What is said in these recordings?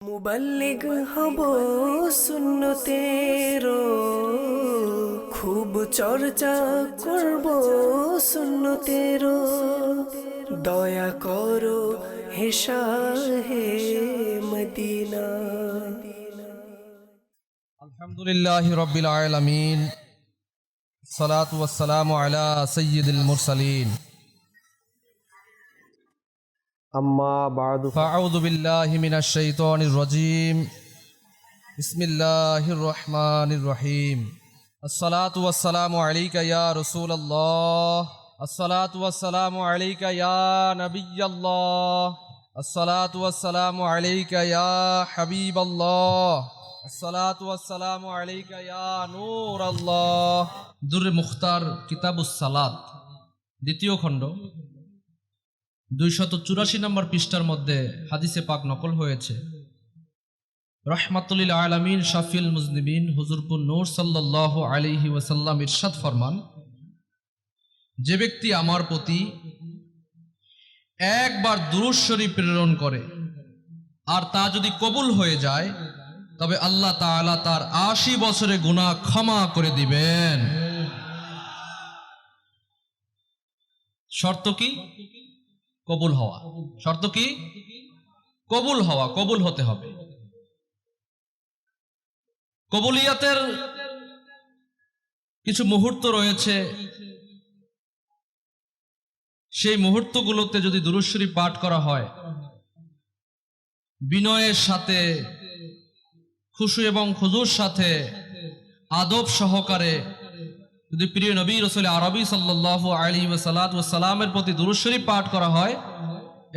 মুবাল্লিগ হব সুন্নতেরো, খুব চর্চা করব সুন্নতেরো। দয়া করো হে শাহে মদিনা। আলহামদুলিল্লাহি রাব্বিল আলামিন, সালাতু ওয়াসসালামু আলা সাইয়্যিদিল মুরসালিন। আম্মা বা'দু, ফাআউযু বিল্লাহি মিনাশ শাইতানির রাজীম। বিসমিল্লাহির রহমানির রহিম। আসসালাতু ওয়াসসালামু আলাইকা ইয়া রাসূলুল্লাহ, আসসালাতু ওয়াসসালামু আলাইকা ইয়া নাবিয়্যাল্লাহ, আসসালাতু ওয়াসসালামু আলাইকা ইয়া হাবিবাল্লাহ, আসসালাতু ওয়াসসালামু আলাইকা ইয়া নূরাল্লাহ। দুররে মুখতার কিতাবুস সালাত, দ্বিতীয় খণ্ড, 284 নম্বর পৃষ্ঠার মধ্যে হাদিসে পাক নকল হয়েছে। রহমাতুল আলামিন শাফিল মুজনিবিন হুজুরপুর নূর সাল্লাল্লাহু আলাইহি ওয়াসাল্লাম ইরশাদ ফরমান, যে ব্যক্তি আমার প্রতি একবার দুরূদ শরীফ প্রেরণ করে আর তা যদি কবুল হয়ে যায়, তবে আল্লাহ তাআলা তার 80 বছরের গুনাহ ক্ষমা করে দিবেন। শর্ত কি? কবুল হওয়া। শর্ত কি? কবুল হওয়া, কবুল হতে হবে। কবুলিয়াতের কিছু মুহূর্ত রয়েছে, সেই মুহূর্তগুলোতে যদি দুরূদ শরীফ পাঠ করা হয়, বিনয়ের সাথে, খুশু এবং খুজুর সাথে, আদব সহকারে যদি প্রিয় নবী রাসূল আরবি সাল্লাল্লাহু আলাইহি ওয়াসাল্লামের প্রতি দুরূদ শরীফ পাঠ করা হয়,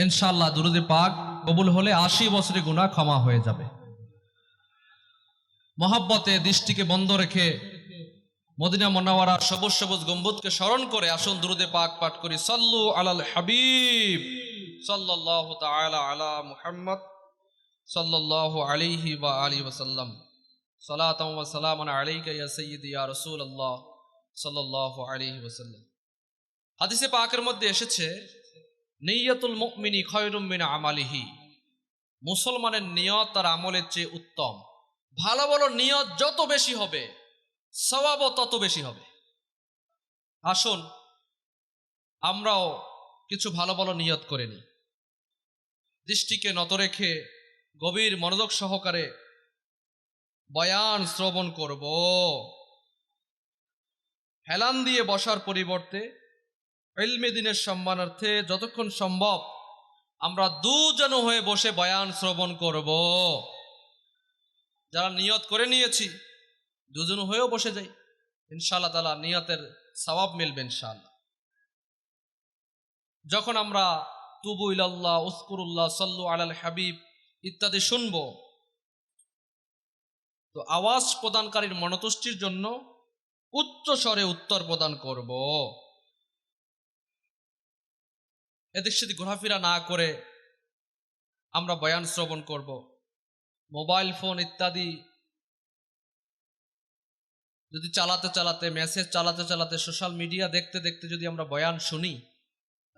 ইনশাআল্লাহ দুরুদে পাক কবুল হলে 80 বছরের গুনাহ ক্ষমা হয়ে যাবে। মহব্বতে দৃষ্টিকে বন্ধ রেখে মদিনা মুনাওয়ারার সবুজ সবুজ গম্বুজকে স্মরণ করে আসুন দুরুদে পাক পাঠ করি। সাল্লু আলাল হাবিব সাল্লাল্লাহু তাআলা আলা মুহাম্মদ সাল্লাল্লাহু আলাইহি ওয়া আলিহি ওয়াসাল্লাম। সালাতাম ওয়া সালামান আলাইকা ইয়া সাইয়্যিদি ইয়া রাসূলুল্লাহ সাল্লাল্লাহু আলাইহি ওয়াসাল্লাম। হাদিসে পাকের মধ্যে এসেছে, নিয়্যাতুল মুমিনি খায়রুম মিন আমালিহি। মুসলমানের নিয়ত তার আমলের চেয়ে উত্তম। ভালো ভালো নিয়ত যত বেশি হবে, সওয়াবও তত বেশি হবে। আসুন আমরাও কিছু ভালো ভালো নিয়ত করে নিই। দৃষ্টিকে নত রেখে গভীর মনোযোগ সহকারে বয়ান শ্রবণ করব। হেলান দিয়ে বসার পরিবর্তে ইলমে দ্বীনের সম্মানার্থে যতক্ষণ সম্ভব আমরা দুজন হয়ে বসে বয়ান শ্রবণ করব। যারা নিয়ত করে নিয়েছি দুজন হয়েও বসে যাই, ইনশাআল্লাহ তাআলা নিয়তের সওয়াব মিলবে ইনশাআল্লাহ। যখন আমরা তুবু ইলাল্লাহ, উযকুরুল্লাহ, সাল্লু আলাল হাবিব ইত্যাদি শুনব, তো আওয়াজ প্রদানকারীর মনতুষ্টির জন্য উচ্চ স্বরে উত্তর প্রদান করব। এদিক সেদিক ঘোরাফেরা না করে আমরা বয়ান শ্রবণ করব। মোবাইল ফোন ইত্যাদি যদি চালাতে চালাতে, মেসেজ চালাতে চালাতে, সোশ্যাল মিডিয়া দেখতে দেখতে যদি আমরা বয়ান শুনি,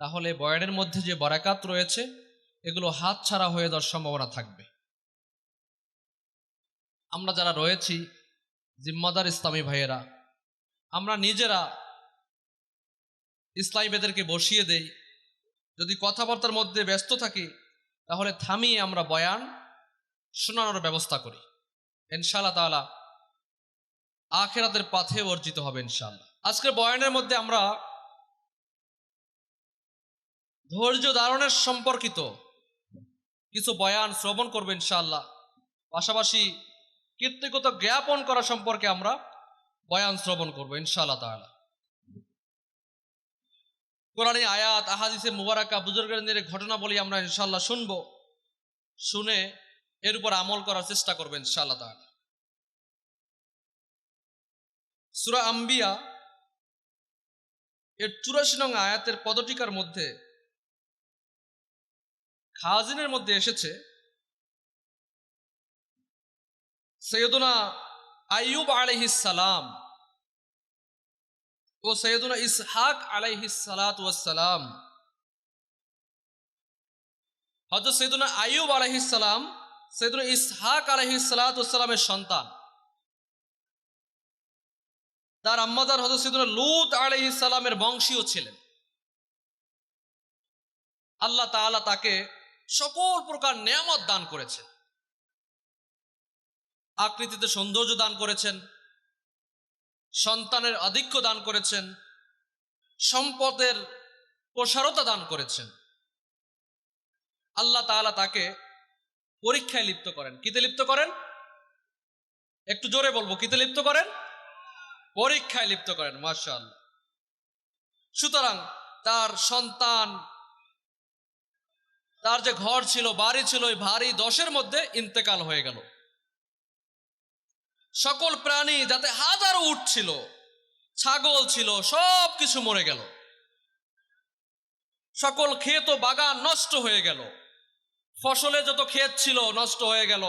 তাহলে বয়ানের মধ্যে যে বারাকাত রয়েছে এগুলো হাত ছাড়া হয়ে যাওয়ার সম্ভাবনা থাকবে। আমরা যারা রয়েছি জিম্মাদার ইসলামী ভাইয়েরা, আমরা নিজেরা ইসলামী ভাইদেরকে বসিয়ে দেই। যদি কথাবার্তার মধ্যে ব্যস্ত থাকি তাহলে থামিয়ে আমরা বয়ান শোনানোর ব্যবস্থা করি। ইনশাআল্লাহ তাআলা আখিরাতের পথে অর্জিত হবে ইনশাআল্লাহ। আজকের বয়ানের মধ্যে আমরা ধৈর্য ধারণের সম্পর্কিত কিছু বয়ান শ্রবণ করব ইনশাআল্লাহ। পাশাপাশি কৃতজ্ঞতা জ্ঞাপন করা সম্পর্কে আমরা বয়ান শ্রবণ করব ইনশাআল্লাহ তাআলা। কোরআনী আয়াত, আহাদিসে মুবারাকা, বুজুর্গদের ঘটনা বলি আমরা ইনশাআল্লাহ শুনব, শুনে এর উপর আমল করার চেষ্টা করব ইনশাআল্লাহ তাআলা। সূরা আম্বিয়া এর 84 নং আয়াতের পদটিকার মধ্যে খাজিনের মধ্যে এসেছে, সৈয়দুনা আইয়ুব আলাইহিস সালাম ও সৈয়দুনা ইসহাক আলাইহিস সালাতু ওয়াস সালাম, হযরত সৈয়দুনা আইয়ুব আলাইহিস সালাম সাইয়েদুনা ইসহাক আলাইহিস সালাতু ওয়াস সালামের সন্তান। তার আম্মাজান হযরত সাইয়েদুনা লূত আলাইহিস সালামের বংশীয় ছিলেন। আল্লাহ তাআলা তাকে সকল প্রকার নেয়ামত দান করেছেন। আকৃতিতে সৌন্দর্য দান করেছেন, সন্তানের আধিক্য দান করেছেন, সম্পদের প্রসারতা দান করেছেন। আল্লাহ তাআলা তাকে পরীক্ষায় লিপ্ত করেন। কিতে লিপ্ত করেন? একটু জোরে বলবো, কিতে লিপ্ত করেন? পরীক্ষায় লিপ্ত করেন। মাশাআল্লাহ। সুতরাং তার সন্তান, তার যে ঘর ছিল, বাড়ি ছিল, ওই ভারী 10-এর মধ্যে ইন্তেকাল হয়ে গেল। সকল প্রাণী, যাতে হাজারো উট ছিল, ছাগল ছিল, সব কিছু মরে গেল। সকল ক্ষেত ও বাগান নষ্ট হয়ে গেল। ফসলে যত ক্ষেত ছিল নষ্ট হয়ে গেল,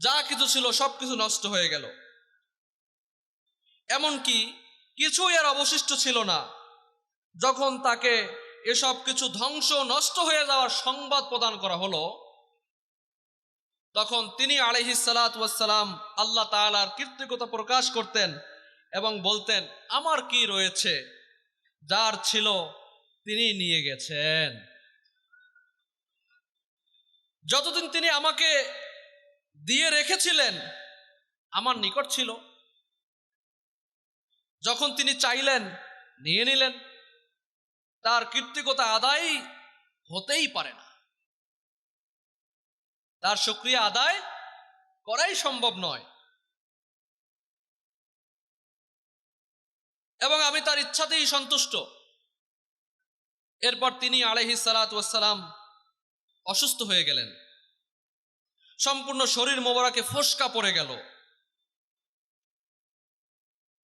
যা কিছু ছিল সবকিছু নষ্ট হয়ে গেল। এমনকি কিছুই আর অবশিষ্ট ছিল না। যখন তাকে এসব কিছু ধ্বংস, নষ্ট হয়ে যাওয়ার সংবাদ প্রদান করা হলো, তখন তিনি আলাইহিস সালাতু ওয়াস সালাম আল্লাহ তাআলার কৃতজ্ঞতা প্রকাশ করতেন এবং বলতেন, আমার কি রয়েছে, যার ছিল তিনি নিয়ে গেছেন। যতদিন তিনি আমাকে দিয়ে রেখেছিলেন আমার নিকট ছিল, যখন তিনি চাইলেন নিয়ে নিলেন। তার কৃতজ্ঞতা আদায় হতেই পারে না, তার শুকরিয়া আদায় করাই সম্ভব নয়। এবং আমি তার ইচ্ছাতেই সন্তুষ্ট। এরপর তিনি আলাইহিস সালাতু ওয়াস সালাম অসুস্থ হয়ে গেলেন। সম্পূর্ণ শরীর মোবারকে ফোস্কা পড়ে গেল,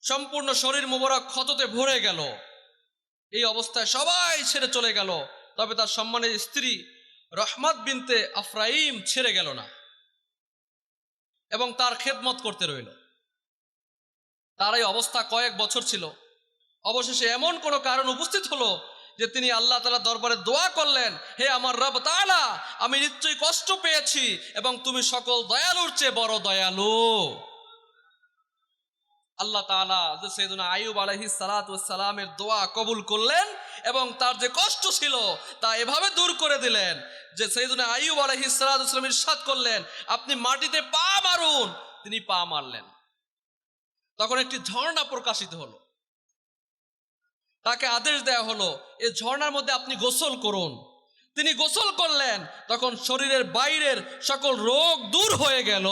সম্পূর্ণ শরীর মোবারক ক্ষততে ভরে গেল। এই অবস্থায় সবাই ছেড়ে চলে গেল, তবে তার সম্মানের স্ত্রী রহমত বিনতে আফরাইম ছেড়ে গেল না এবং তার খেদমত করতে রইল। তার এই অবস্থা কয়েক বছর ছিল। অবশেষে এমন কোনো কারণ উপস্থিত হলো যে তিনি আল্লাহ তাআলার দরবারে দোয়া করলেন, হে আমার রব তাআলা, আমি নিশ্চয়ই কষ্ট পেয়েছি এবং তুমি সকল দয়ালুর চেয়ে বড় দয়ালু। আল্লাহ তাআলা যে সাইয়েদুনা আইয়ুব আলাইহিস সালাতু ওয়াস সালামের দোয়া কবুল করলেন এবং তার যে কষ্ট ছিল তা এভাবে দূর করে দিলেন যে সাইয়েদুনা আইয়ুব আলাইহিস সালাতু ওয়াস সালাম ইরশাদ করলেন, আপনি মাটিতে পা মারুন। তিনি পা মারলেন। তখন একটি ঝর্ণা প্রকাশিত হলো। তাকে আদেশ দেয়া হলো, এই ঝর্ণার মধ্যে আপনি গোসল করুন। তিনি গোসল করলেন, তখন শরীরের বাইরের সকল রোগ দূর হয়ে গেল।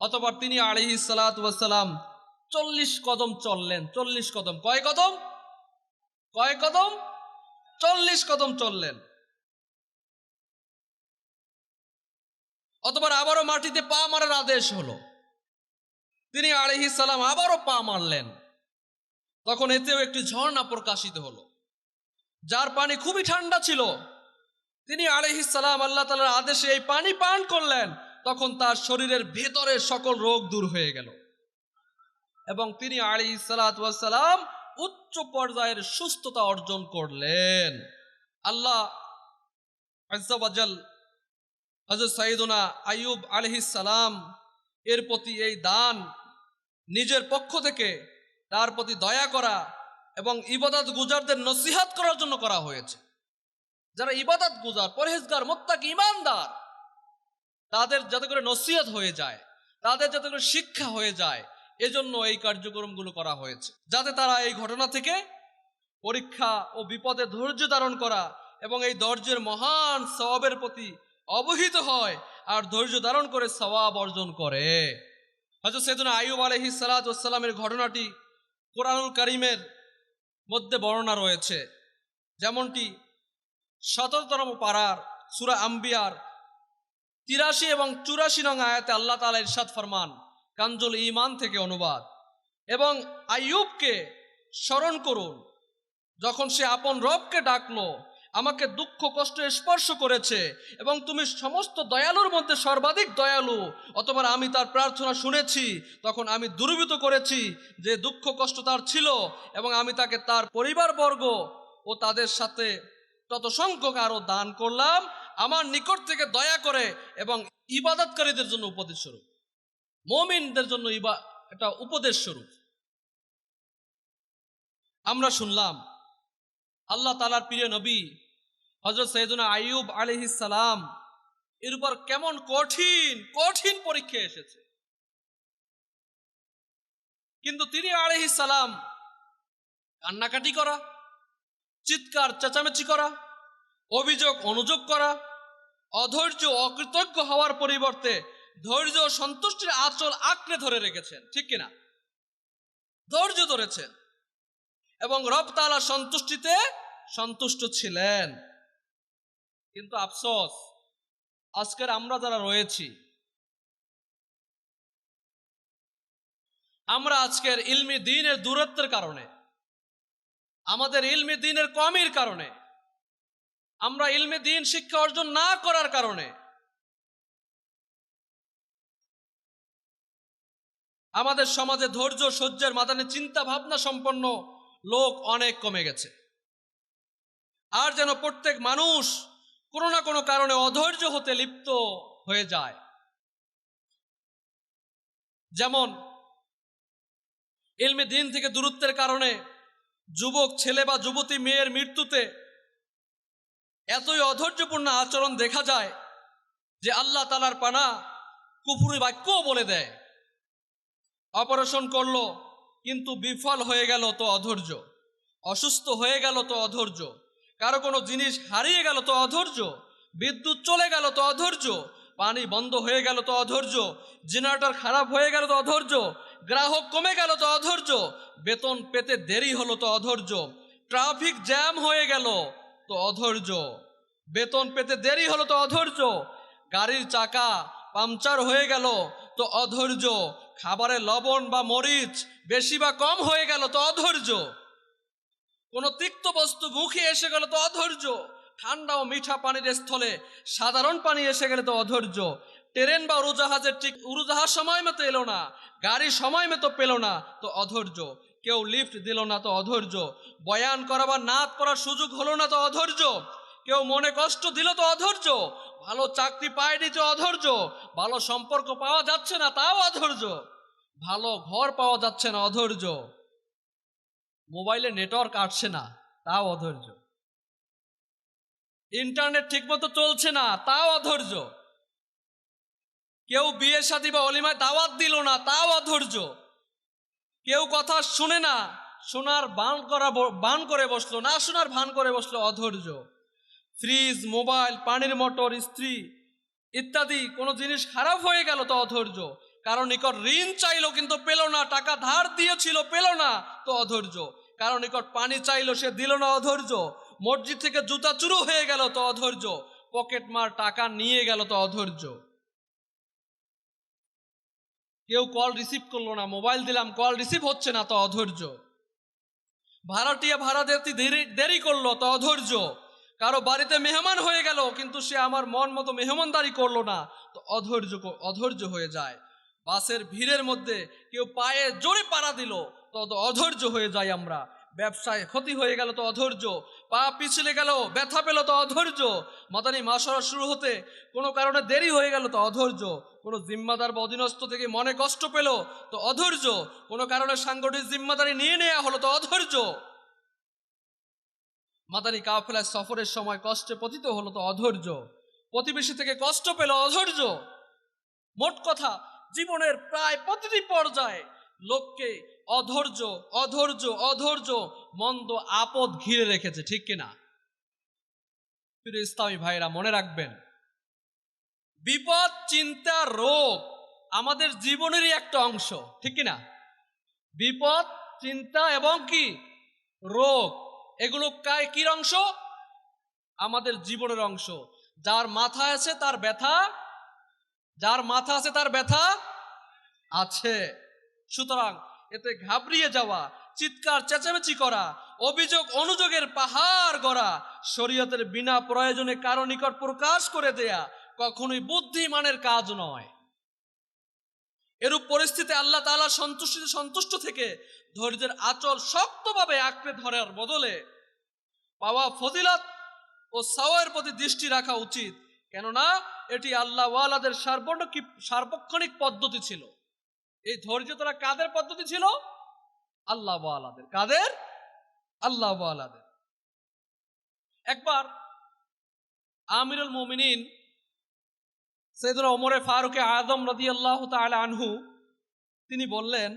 অতঃপর তিনি আলাইহিস সালাতু ওয়াস সালাম 40 কদম চললেন। 40 কদম, কয় কদম? 40 কদম চললেন। অতঃপর আবারও মাটিতে পা মারার আদেশ হলো। তিনি আলাইহিস সালাম আবারও পা মারলেন। তখন এতেও একটি ঝর্ণা প্রকাশিত হলো, যার পানি খুবই ঠান্ডা ছিল। তিনি আলাইহিস সালাম আল্লাহ তাআলার আদেশে এই পানি পান করলেন। তখন তার শরীরের ভেতরের সকল রোগ দূর হয়ে গেল এবং তিনি আলাইহিস সালাতু ওয়াস সালাম উচ্চ পর্যায়ের সুস্থতা অর্জন করলেন। আল্লাহ আজ্জা ওয়া জাল হযরত সাইয়েদুনা আইয়ুব আলাইহিস সালাম এর প্রতি এই দান, নিজের পক্ষ থেকে তার প্রতি দয়া করা এবং ইবাদত গুজারদের নসিহত করার জন্য করা হয়েছে। যারা ইবাদত গুজার, পরহেজগার, মুত্তাকি, ঈমানদার, তাদের যাতে করে নসিহত হয়ে যায়, তাদের যাতে করে শিক্ষা হয়ে যায়, এজন্য এই কার্যক্রমগুলো করা হয়েছে, যাতে তারা এই ঘটনা থেকে পরীক্ষা ও বিপদে ধৈর্য ধারণ করা এবং এই ধৈর্যের মহান সওয়াবের প্রতি অবহিত হয় আর ধৈর্য ধারণ করে সওয়াব অর্জন করে। হযরত সাইয়েদুনা আইয়ুব আলাইহিস সালাতু ওয়াস সালামের ঘটনাটি কোরআনুল কারীমের মধ্যে বর্ণনা রয়েছে। যেমনটি 17তম পারার সূরা আম্বিয়ার 83 এবং 84 নং আয়াতে আল্লাহ তাআলা ইরশাদ ফরমান, কানজুল ঈমান থেকে অনুবাদ, এবং আইয়ুবকে স্মরণ করুন যখন সে আপন রবকে ডাকলো, আমাকে দুঃখ কষ্ট স্পর্শ করেছে এবং তুমি সমস্ত দয়ালুর মধ্যে সর্বাধিক দয়ালু। অতঃপর আমি তার প্রার্থনা শুনেছি, তখন আমি দুর্বৃত্ত করেছি যে দুঃখ কষ্ট তার ছিল এবং আমি তাকে তার পরিবারবর্গ ও তাদের সাথে তত সংখ্যক আরো দান করলাম আমার নিকট থেকে দয়া করে, এবং ইবাদতকারীদের জন্য উপদেশ স্বরূপ, মুমিনদের জন্য এটা উপদেশ স্বরূপ। আমরা শুনলাম আল্লাহ তাআলার প্রিয় নবী হযরত সাইয়েদুনা আইয়ুব আলাইহিস সালাম এর উপর কেমন কঠিন কঠিন পরীক্ষা এসেছে, কিন্তু তিনি আলাইহিস সালাম কান্নাকাটি করা, চিৎকার চেঁচামেচি করা, অভিযোগ অনুযোগ করা, অধৈর্য অকৃতজ্ঞ হওয়ার পরিবর্তে ধৈর্য ও সন্তুষ্টির আঁচল আঁকড়ে ধরে রেখেছেন, ঠিক কিনা? ধৈর্য ধরেছেন এবং রব তাআলার সন্তুষ্টিতে সন্তুষ্ট ছিলেন। কিন্তু আফসোস, আজকের আমরা যারা রয়েছি, আমরা আজকের ইলমি দ্বীনের দূরত্বের কারণে, আমাদের ইলমি দ্বীনের কমির কারণে, আমরা ইলমি দ্বীন শিক্ষা অর্জন না করার কারণে আমাদের সমাজে ধৈর্য সহ্যের মাদানী চিন্তা ভাবনা সম্পন্ন লোক অনেক কমে গেছে। আর যেন প্রত্যেক মানুষ কোনো না কোনো কারণে অধৈর্য হতে লিপ্ত হয়ে যায়। যেমন ইলমে দ্বীন থেকে দূরত্বের কারণে যুবক ছেলে বা যুবতী মেয়ের মৃত্যুতে এতই অধৈর্যপূর্ণ আচরণ দেখা যায় যে আল্লাহ তাআলার পানা কুফরি বাক্যও বলে দেয়। অপারেশন করলো কিন্তু বিফল হয়ে গেল তো অধৈর্য, অসুস্থ হয়ে গেল তো অধৈর্য, কারো কোনো জিনিস হারিয়ে গেল তো অধৈর্য, বিদ্যুৎ চলে গেল তো অধৈর্য, পানি বন্ধ হয়ে গেল তো অধৈর্য, জেনারেটর খারাপ হয়ে গেল তো অধৈর্য, গ্রাহক কমে গেল তো অধৈর্য, বেতন পেতে দেরি হলো তো অধৈর্য, ট্রাফিক জ্যাম হয়ে গেল তো অধৈর্য, বেতন পেতে দেরি হলো তো অধৈর্য, গাড়ির চাকা পাংচার হয়ে গেল তো অধৈর্য, খাবারে লবণ বা মরিচ বেশি বা কম হয়ে গেল তো অধৈর্য, কোনো তিক্ত বস্তু মুখে এসে গেল তো অধৈর্য, ঠান্ডা ও মিঠা পানির স্থলে সাধারণ পানি এসে গেলে তো অধৈর্য, ট্রেন বা উড়োজাহাজের ঠিক উড়োজাহাজ সময় মতো এলো না, গাড়ি সময় মতো পেল না তো অধৈর্য, কেউ লিফট দিল না তো অধৈর্য, বয়ান করা বা নাত করার সুযোগ হলো না তো অধৈর্য, কেউ মনে কষ্ট দিল তো অধৈর্য, ভালো চাকরি পায়নি তো অধৈর্য, ভালো সম্পর্ক পাওয়া যাচ্ছে না তাও অধৈর্য, ভালো ঘর পাওয়া যাচ্ছে না অধৈর্য, মোবাইলে নেটওয়ার্ক আসছে না তাও অধৈর্য, ইন্টারনেট ঠিকমতো চলছে না তাও অধৈর্য, কেউ বিয়ে শাদী বা অলিমায় দাওয়াত দিল না তাও অধৈর্য, কেউ কথা শুনে না, শোনার বান করে বসলো, না শোনার ভান করে বসলো অধৈর্য, ফ্রিজ মোবাইল পানির মোটর স্ত্রী ইত্যাদি কোনো জিনিস খারাপ হয়ে গেল তো অধৈর্য, কারণ নিকট ঋণ চাইলো কিন্তু পেল না, টাকা ধার দিয়েছিল পেল না তো অধৈর্য, কারণ নিকট পানি চাইলো সে দিল না অধৈর্য, মসজিদ থেকে জুতা চুরু হয়ে গেল তো অধৈর্য, পকেট মার টাকা নিয়ে গেল তো অধৈর্য, কেউ কল রিসিভ করলো না, মোবাইল দিলাম কল রিসিভ হচ্ছে না তো অধৈর্য, ভাড়াটিয়া ভাড়া দিতে দেরি করলো তো অধৈর্য, কারো বাড়িতে মেহমান হয়ে গেল কিন্তু সে আমার মন মতো মেহমানদারি করলো না তো অধৈর্য হয়ে যায়, বাসের ভিড়ের মধ্যে কেউ পায়ে জোরে পাড়া দিল তো অধৈর্য হয়ে যায় আমরা, ব্যবসায় ক্ষতি হয়ে গেল তো অধৈর্য, পা পিছলে গেল ব্যথা পেল তো অধৈর্য, মাদানী মাসরা শুরু হতে কোনো কারণে দেরি হয়ে গেল তো অধৈর্য, কোনো জিম্মাদার বা অধীনস্থ থেকে মনে কষ্ট পেল তো অধৈর্য, কোনো কারণে সাংগঠনিক জিম্মাদারি নিয়ে নেওয়া হলো তো অধৈর্য, মাদানী কাফেলায় সফরের সময় কষ্টে পতিত হলো তো অধৈর্য, প্রতিবেশী থেকে কষ্ট পেল অধৈর্য, মোট কথা জীবনের প্রায় প্রতিটি পর্যায়ে লোককে অধৈর্য অধৈর্য অধৈর্য মন্দ আপদ ঘিরে রেখেছে, ঠিক কিনা? প্রিয় ইসলামী ভাইরা, মনে রাখবেন, বিপদ চিন্তা রোগ আমাদের জীবনেরই একটা অংশ, ঠিক কিনা? বিপদ চিন্তা এবং কি রোগ, এগুলো কির অংশ? আমাদের জীবনের অংশ। যার মাথা আছে তার ব্যথা, যার মাথা আছে তার ব্যথা আছে। সুতরাং এতে ঘাবড়িয়ে যাওয়া, চিৎকার চেঁচামেচি করা, অভিযোগ অনুযোগের পাহাড় গড়া, শরীয়তের বিনা প্রয়োজনে কারো নিকট প্রকাশ করে দেয়া কখনোই বুদ্ধিমানের কাজ নয়। এরূপ পরিস্থিতি আল্লাহ তাআলা সন্তুষ্ট থেকে ধৈর্যের আঁচল শক্তভাবে আঁকড়ে ধরার বদলে পাওয়া ফজিলত ও সাওয়ার প্রতি দৃষ্টি রাখা উচিত, কেননা এটি আল্লাহ ওয়ালাদের সার্বক্ষণিক পদ্ধতি ছিল। এই ধৈর্য ধরা কাদের পদ্ধতি ছিল? আল্লাহ ওয়ালাদের। কাদের? আল্লাহ ওয়ালাদের। একবার আমিরুল মুমিনিন সৈয়দনা ওমরে ফারুকে আযম রাদিয়াল্লাহু তাআলা আনহু তিনি বললেন,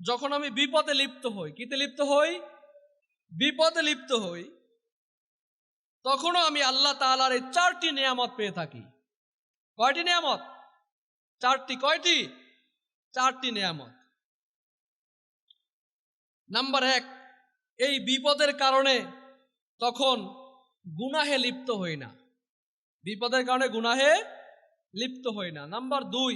যখন আমি বিপদে লিপ্ত হই, কিতে লিপ্ত হই? বিপদে লিপ্ত হই, তখনও আমি আল্লাহ তাআলার এই 4টি নিয়ামত পেয়ে থাকি। কয়টি নিয়ামত? 4টি। কয়টি? 4টি নিয়ামত। নাম্বার 1, এই বিপদের কারণে তখন গুনাহে লিপ্ত হই না। বিপদের কারণে গুনাহে লিপ্ত হই না। নাম্বার 2,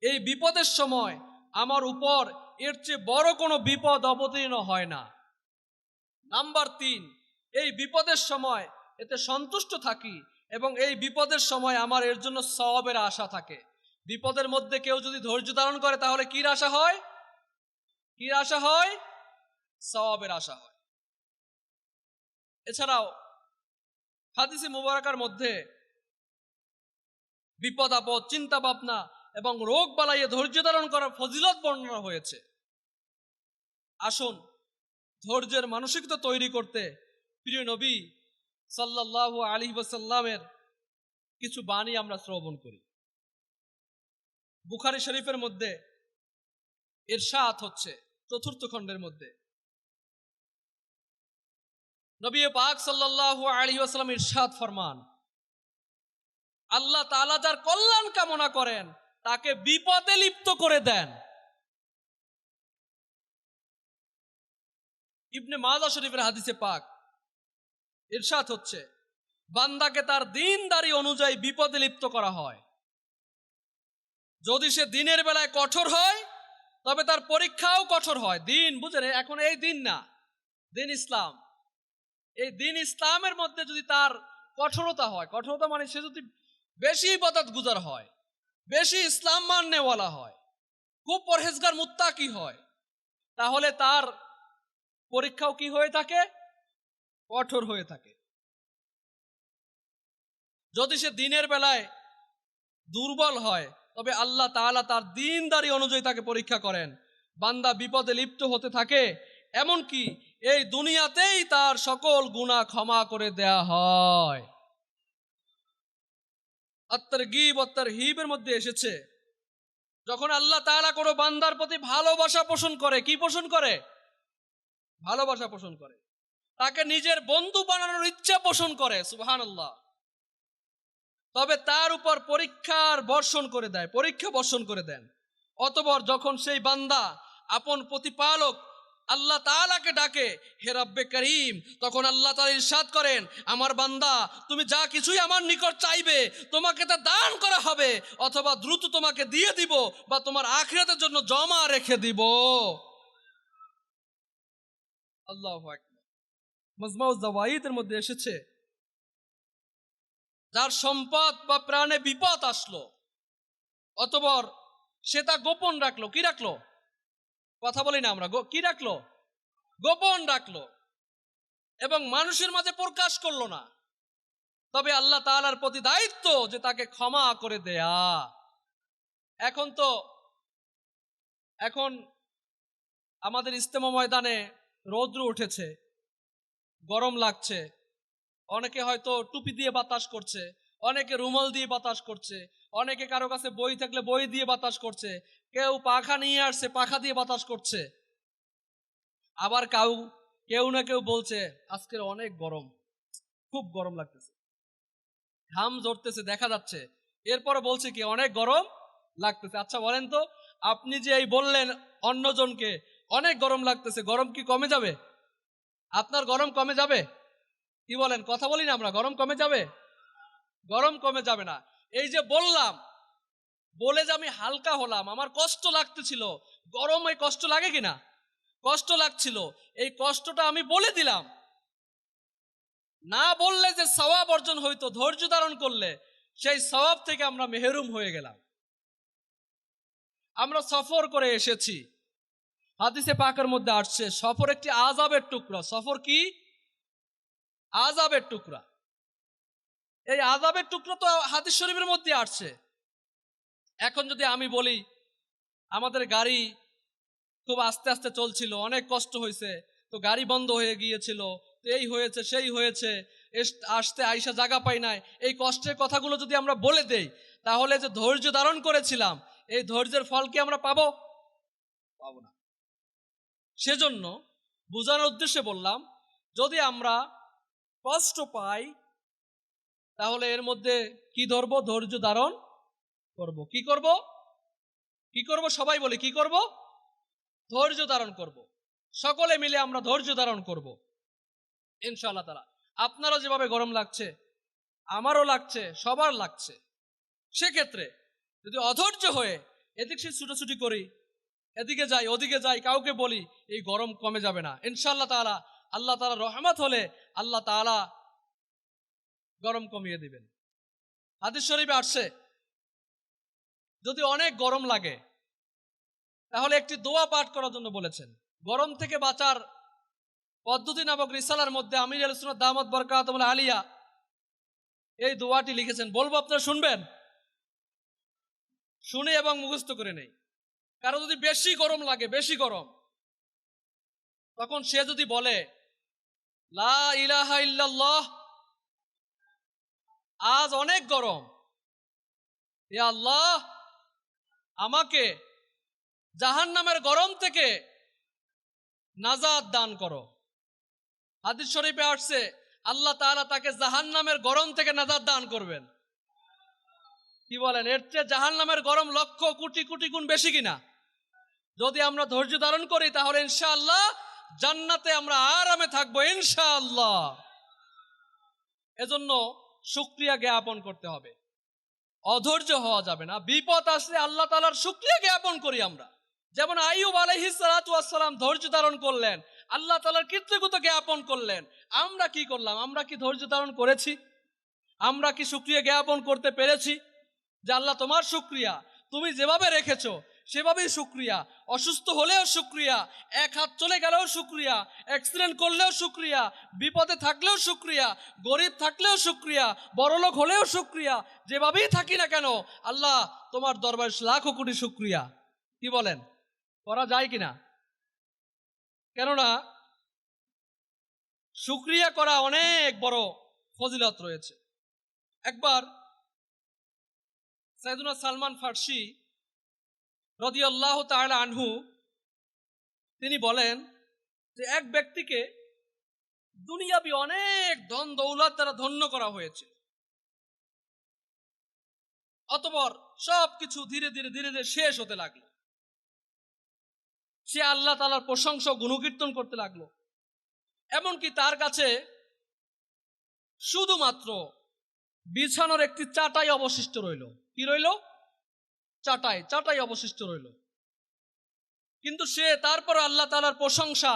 এই বিপদের সময় আমার উপর এর চেয়ে বড় কোনো বিপদ অবতীর্ণ হয় না। নাম্বার 3, এই বিপদের সময় এতে সন্তুষ্ট থাকি এবং এই বিপদের সময় আমার এর জন্য সওয়াবের আশা থাকে। বিপদের মধ্যে কেউ যদি ধৈর্য ধারণ করে তাহলে কি আশা হয়? কি আশা হয়? সওয়াবের আশা হয়। এছাড়াও হাদিসে মুবারাকার মধ্যে বিপদ আপদ, চিন্তা ভাবনা এবং রোগ বালাইয়ে ধৈর্য ধারণ করার ফজিলত বর্ণনা হয়েছে। আসুন ধৈর্যের মানসিকতা তৈরি করতে প্রিয় নবী সাল্লাল্লাহু আলাইহি ওয়াসাল্লামের কিছু বাণী আমরা শ্রবণ করি। বুখারী শরীফের মধ্যে ইরশাদ হচ্ছে 4th খণ্ডের মধ্যে, নবী পাক সাল্লাল্লাহু আলাইহি ওয়াসাল্লাম ইরশাদ ফরমান, আল্লাহ তাআলা যার কল্যাণ কামনা করেন তাকে বিপদে লিপ্ত করে দেন। ইবনে মাজাহ শরীফের হাদিসে পাক ইরশাদ হচ্ছে, বান্দাকে তার দ্বীনদারি অনুযায়ী বিপদে লিপ্ত করা হয়। যদি সে দিনের বেলায় কঠোর হয় তবে তার পরীক্ষাও কঠোর হয়। দিন বুঝেন, এখন এই দিন না, দিন ইসলাম। এই দিন ইসলামের মধ্যে যদি তার কঠোরতা হয়, কঠোরতা মানে সে যদি বেশি ইবাদত গুজার হয়, বেশি ইসলাম মাননেওয়ালা হয়, খুব পরহেজগার মুত্তাকি হয়, তাহলে তার পরীক্ষাও কি হয়ে থাকে? কঠোর হয়ে থাকে। যদি সে দিনের বেলায় দুর্বল হয় তবে আল্লাহ তাআলা তার দ্বীনদারি অনুযায়ী তাকে পরীক্ষা করেন। বান্দা বিপদে লিপ্ত হতে থাকে, এমনকি এই দুনিয়াতেই তার সকল গুনাহ ক্ষমা করে দেয়া হয়। আত-তারগীব ওয়াত তারহীবের মধ্যে এসেছে, যখন আল্লাহ তাআলা কোনো বান্দার প্রতি ভালোবাসা পোষণ করে, কি পোষণ করে? ভালোবাসা পোষণ করে, তাকে নিজের বন্ধু বানানোর ইচ্ছা পোষণ করে, সুবহানাল্লাহ, তবে তার উপর পরীক্ষার বর্ষণ করে দেয়, পরীক্ষা বর্ষণ করে দেন। অতঃপর যখন সেই বান্দা আপন প্রতিপালক আল্লাহ তাআলাকে ডাকে, হে রব্বে করিম, তখন আল্লাহ তাআলা ইরশাদ করেন, আমার বান্দা তুমি যা কিছুই আমার নিকট চাইবে তোমাকে তা দান করা হবে, অথবা দ্রুত তোমাকে দিয়ে দিব বা তোমার আখিরাতের জন্য জমা রেখে দিব। আল্লাহু আকবার। মাজমাউজ জাওয়াইদের মধ্যে এসেছে, যার সম্পদ বা প্রাণে বিপদ আসলো, অতঃপর সে তা গোপন রাখলো। কি রাখলো? কথা বলি না আমরা, কি রাখলো? গোপন রাখলো এবং মানুষের মাঝে প্রকাশ করলো না, তবে আল্লাহ তাআলার প্রতি দায়িত্ব যে তাকে ক্ষমা করে দেয়া। এখন আমাদের ইজতেমা ময়দানে রৌদ্র উঠেছে, গরম লাগছে, অনেকে হয়তো টুপি দিয়ে বাতাস করছে, অনেকে রুমাল দিয়ে বাতাস করছে, অনেকে কারো কাছে বই থাকলে বই দিয়ে বাতাস করছে, কেউ পাখা নিয়ে আসছে পাখা দিয়ে বাতাস করছে, আবার কেউ না কেউ বলছে আজকের অনেক গরম, খুব গরম লাগতেছে, ঘাম ঝরতেছে দেখা যাচ্ছে, এরপরে বলছে কি অনেক গরম লাগতেছে। আচ্ছা বলেন তো, আপনি যে এই বললেন অন্যজনকে অনেক গরম লাগতেছে, গরম কি কমে যাবে? আপনার গরম কমে যাবে? কি বলেন? কথা বলি না আমরা, গরম কমে যাবে? গরম কমে যাবে না। এই যে বললাম, বলে যে আমি হালকা হলাম, আমার কষ্ট লাগতেছিল, গরমে কষ্ট লাগে কিনা? কষ্ট লাগছিল, এই কষ্টটা আমি বলে দিলাম, না বললে যে সওয়াব অর্জন হইতো, ধৈর্য ধারণ করলে সেই সওয়াব থেকে আমরা মেহরুম হয়ে গেলাম। আমরা সফর করে এসেছি, হাদিসে পাকের মধ্যে আসছে সফর একটি আযাবের টুকরা। সফর কি? আযাবের টুকরা। এই আযাবের টুকরো তো হাদিস শরীফের মধ্যে আসছে। এখন যদি আমি বলি আমাদের গাড়ি খুব আস্তে আস্তে চলছিল, অনেক কষ্ট হয়েছে, তো গাড়ি বন্ধ হয়ে গিয়েছিল, তো এই হয়েছে সেই হয়েছে, আসতে আইসা জায়গা পাই নাই, এই কষ্টের কথাগুলো যদি আমরা বলে দেই, তাহলে যে ধৈর্য ধারণ করেছিলাম এই ধৈর্যের ফল কি আমরা পাবো? পাবো না। সেজন্য বোঝানোর উদ্দেশ্যে বললাম, যদি আমরা কষ্ট পাই তাহলে এর মধ্যে কি ধরবো? ধৈর্য ধারণ করব। কি করব? কি করব? সবাই বলে কি করব? ধৈর্য ধারণ করব। সকলে মিলে আমরা ধৈর্য ধারণ করব ইনশাআল্লাহ তাআলা। আপনারও যেভাবে গরম লাগছে, আমারও লাগছে, সবার লাগছে। সেক্ষেত্রে যদি অধৈর্য হয়ে এদিক সে ছুটোছুটি করি, এদিকে যাই ওদিকে যাই, কাউকে বলি, এই গরম কমে যাবে না ইনশাআল্লাহ তাআলা। আল্লাহ তাআলা রহমত হলে আল্লাহ তাআলা গরম কমিয়ে দিবেন। হাদিস শরীফে আসছে, যদি অনেক গরম লাগে তাহলে একটি দোয়া পাঠ করার জন্য বলেছেন। গরম থেকে বাঁচার পদ্ধতি নামক রিসালার মধ্যে আমির আহলে সুন্নাত দামাত বরকাতুহুল আলিয়া এই দোয়াটি লিখেছেন। বলবো, আপনারা শুনবেন, শুনে এবং মুখস্থ করে নেই। কারণ যদি বেশি গরম লাগে, বেশি গরম, তখন সে যদি বলে লা ইলাহা ইল্লাল্লাহ, আজ অনেক গরম, হে আল্লাহ আমাকে জাহান্নামের গরম থেকে নাজাত দান করো। হাদিস শরীফে আসছে আল্লাহ তাআলা তাকে জাহান্নামের গরম থেকে নাজাত দান করবেন। কি বলেন? এর চেয়ে জাহান্নামের গরম লক্ষ কোটি কোটি গুণ বেশি কিনা? যদি আমরা ধৈর্য ধারণ করি তাহলে ইনশাআল্লাহ জান্নাতে আমরা আরামে থাকবো ইনশাআল্লাহ। এজন্য শুকরিয়া জ্ঞাপন করতে হবে, অধৈর্য হওয়া যাবে না। বিপদ আসলে আল্লাহ তাআলার শুকরিয়া জ্ঞাপন করি আমরা। যেমন আইয়ুব আলাইহিস সালাতু ওয়াস সালাম ধৈর্য ধারণ করলেন, আল্লাহ তাআলার কৃতজ্ঞতা জ্ঞাপন করলেন। আমরা কি করলাম? আমরা কি ধৈর্য ধারণ করেছি? আমরা কি শুকরিয়া জ্ঞাপন করতে পেরেছি যে আল্লাহ তোমার শুকরিয়া, তুমি যেভাবে রেখেছো সেভাবেই শুকরিয়া, অসুস্থ হলেও শুকরিয়া, এক হাত চলে গেলেও শুকরিয়া, অ্যাক্সিডেন্ট করলেও শুকরিয়া, বিপদে থাকলেও শুকরিয়া, গরিব থাকলেও শুকরিয়া, বড়লোক হলেও শুকরিয়া, যেভাবেই থাকি না কেন আল্লাহ তোমার দরবারে লাখো কোটি শুকরিয়া। কি বলেন? করা যায় কিনা? কেননা শুকরিয়া করা অনেক বড় ফজিলত রয়েছে। একবার সাইয়েদুনা সালমান ফার্সি রাদিয়াল্লাহু তাআলা আনহু তিনি বলেন যে এক ব্যক্তিকে দুনিয়াবি অনেক ধন দৌলত দ্বারা ধন্য করা হয়েছে, অতঃপর সবকিছু ধীরে ধীরে ধীরে ধীরে শেষ হতে লাগলো। সে আল্লাহ তাআলার প্রশংসা গুণকীর্তন করতে লাগলো। এমনকি তার কাছে শুধুমাত্র বিছানোর একটি চাটাই অবশিষ্ট রইল। কি রইল? চাটাই, চাটাই অবশিষ্ট রইল। কিন্তু সে তারপর আল্লাহ তাআলার প্রশংসা,